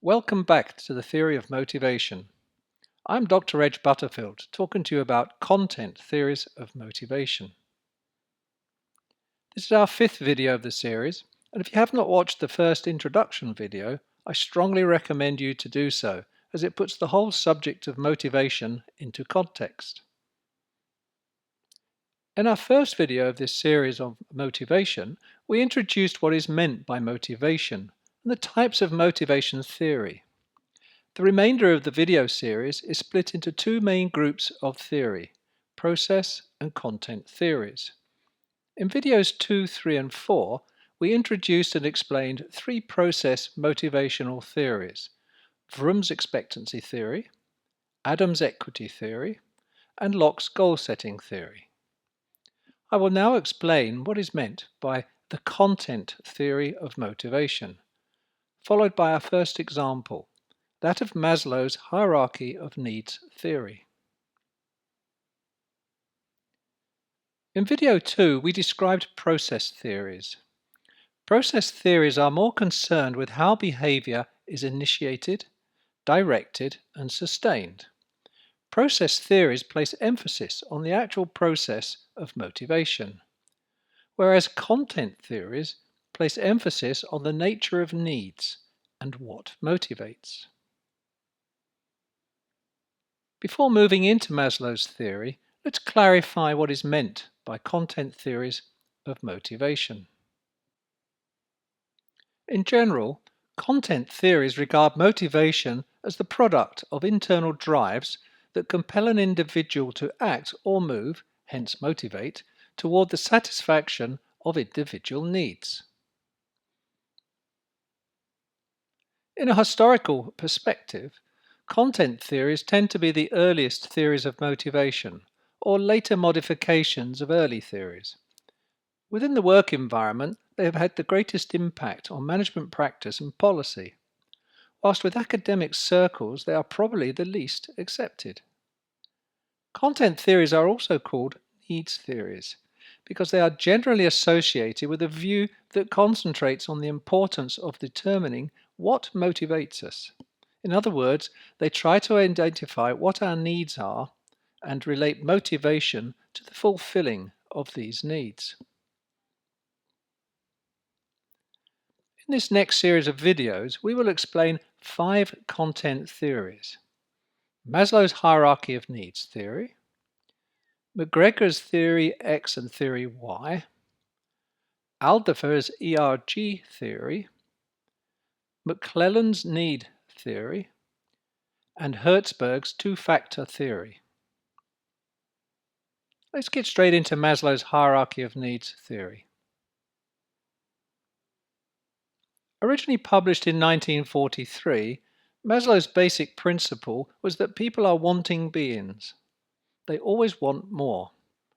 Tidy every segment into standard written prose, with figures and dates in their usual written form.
Welcome back to the Theory of Motivation. I'm Dr. Edge Butterfield, talking to you about content theories of motivation. This is our fifth video of the series, and if you have not watched the first introduction video, I strongly recommend you to do so, as it puts the whole subject of motivation into context. In our first video of this series of motivation, we introduced what is meant by motivation and the types of motivation theory. The remainder of the video series is split into two main groups of theory, process and content theories. In videos 2, 3 and 4, we introduced and explained three process motivational theories: Vroom's expectancy theory, Adam's equity theory, and Locke's goal-setting theory. I will now explain what is meant by the content theory of motivation, followed by our first example, that of Maslow's hierarchy of needs theory. In video 2, we described process theories. Process theories are more concerned with how behavior is initiated, directed, and sustained. Process theories place emphasis on the actual process of motivation, whereas content theories place emphasis on the nature of needs and what motivates. Before moving into Maslow's theory, let's clarify what is meant by content theories of motivation. In general, content theories regard motivation as the product of internal drives that compel an individual to act or move, hence motivate, toward the satisfaction of individual needs. In a historical perspective, content theories tend to be the earliest theories of motivation, or later modifications of early theories. Within the work environment, they have had the greatest impact on management practice and policy, whilst with academic circles they are probably the least accepted. Content theories are also called needs theories, because they are generally associated with a view that concentrates on the importance of determining what motivates us. In other words, they try to identify what our needs are and relate motivation to the fulfilling of these needs. In this next series of videos, we will explain 5 content theories: Maslow's hierarchy of needs theory, McGregor's theory X and theory Y, Alderfer's ERG theory, McClelland's need theory, and Hertzberg's two-factor theory. Let's get straight into Maslow's hierarchy of needs theory. Originally published in 1943, Maslow's basic principle was that people are wanting beings. They always want more,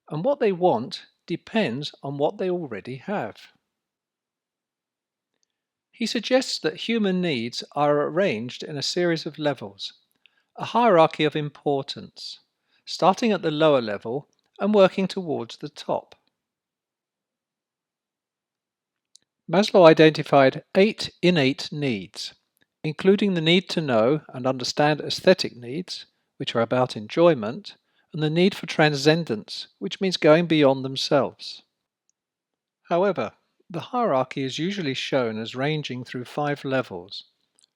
and what they want depends on what they already have. He suggests that human needs are arranged in a series of levels, a hierarchy of importance, starting at the lower level and working towards the top. Maslow identified 8 innate needs, including the need to know and understand aesthetic needs, which are about enjoyment, and the need for transcendence, which means going beyond themselves. However, the hierarchy is usually shown as ranging through 5 levels,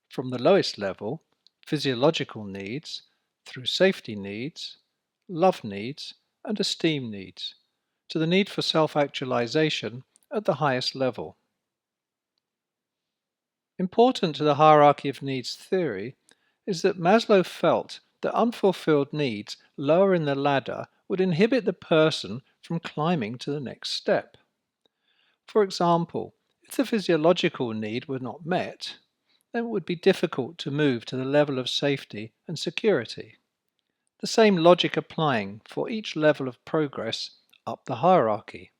from the lowest level, physiological needs, through safety needs, love needs, and esteem needs, to the need for self-actualization at the highest level. Important to the hierarchy of needs theory is that Maslow felt that unfulfilled needs lower in the ladder would inhibit the person from climbing to the next step. For example, if the physiological need were not met, then it would be difficult to move to the level of safety and security. The same logic applying for each level of progress up the hierarchy.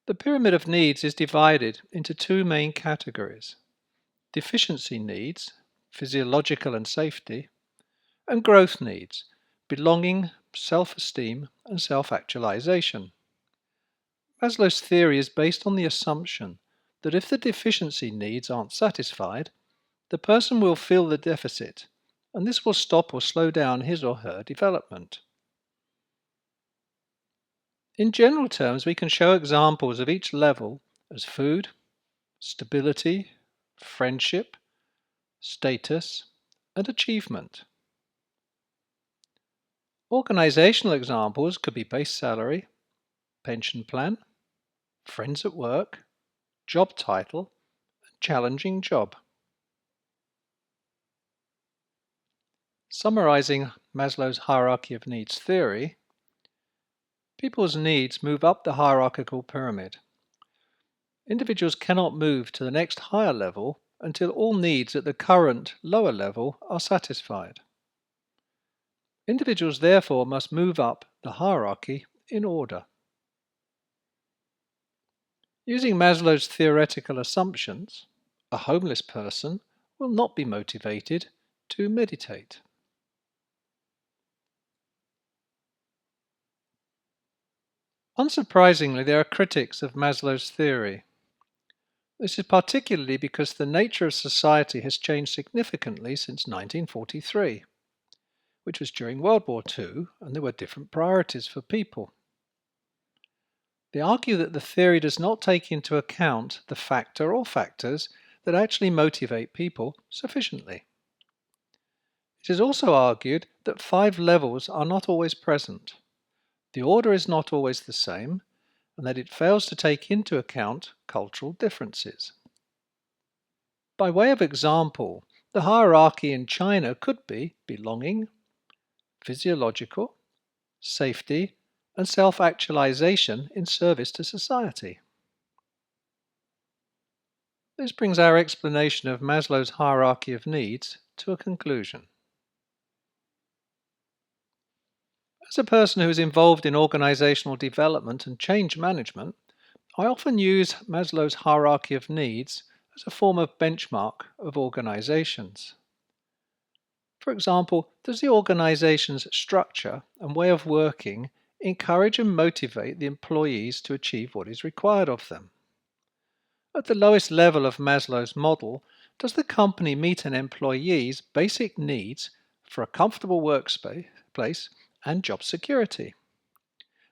The pyramid of needs is divided into 2 main categories: deficiency needs, physiological and safety, and growth needs, belonging, self-esteem, and self-actualization. Maslow's theory is based on the assumption that if the deficiency needs aren't satisfied, the person will feel the deficit, and this will stop or slow down his or her development. In general terms, we can show examples of each level as food, stability, friendship, status, and achievement. Organizational examples could be base salary, pension plan, friends at work, job title, and challenging job. Summarizing Maslow's hierarchy of needs theory, people's needs move up the hierarchical pyramid. Individuals cannot move to the next higher level until all needs at the current lower level are satisfied. Individuals therefore must move up the hierarchy in order. Using Maslow's theoretical assumptions, a homeless person will not be motivated to meditate. Unsurprisingly, there are critics of Maslow's theory. This is particularly because the nature of society has changed significantly since 1943, which was during World War II, and there were different priorities for people. They argue that the theory does not take into account the factor or factors that actually motivate people sufficiently. It is also argued that 5 levels are not always present. The order is not always the same, and that it fails to take into account cultural differences. By way of example, the hierarchy in China could be belonging, physiological, safety, and self-actualization in service to society. This brings our explanation of Maslow's hierarchy of needs to a conclusion. As a person who is involved in organizational development and change management, I often use Maslow's hierarchy of needs as a form of benchmark of organizations. For example, does the organization's structure and way of working encourage and motivate the employees to achieve what is required of them? At the lowest level of Maslow's model, does the company meet an employee's basic needs for a comfortable workplace and job security?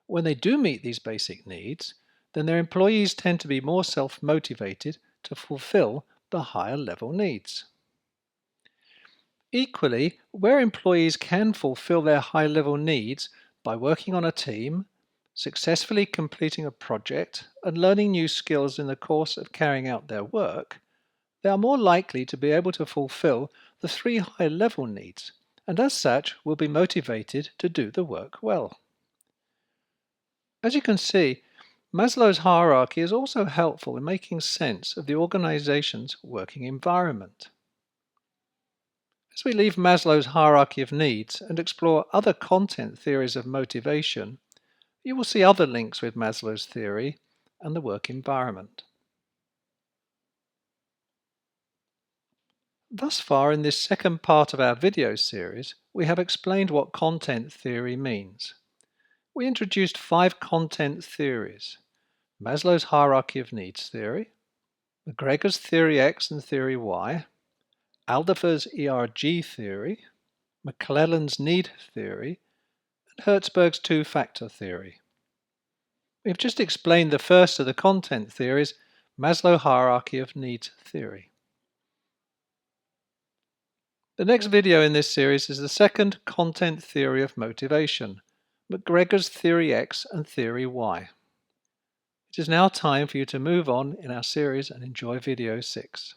When they do meet these basic needs, then their employees tend to be more self-motivated to fulfill the higher level needs. Equally, where employees can fulfill their high-level needs by working on a team, successfully completing a project, and learning new skills in the course of carrying out their work, they are more likely to be able to fulfill the 3 high-level needs, and as such will be motivated to do the work well. As you can see, Maslow's hierarchy is also helpful in making sense of the organization's working environment. As we leave Maslow's hierarchy of needs and explore other content theories of motivation, you will see other links with Maslow's theory and the work environment. Thus far in this second part of our video series, we have explained what content theory means. We introduced 5 content theories: Maslow's hierarchy of needs theory, McGregor's theory X and theory Y, Alderfer's ERG theory, McClelland's need theory, and Hertzberg's 2-factor theory. We have just explained the first of the content theories, Maslow hierarchy of needs theory. The next video in this series is the second content theory of motivation, McGregor's theory X and theory Y. It is now time for you to move on in our series and enjoy video 6.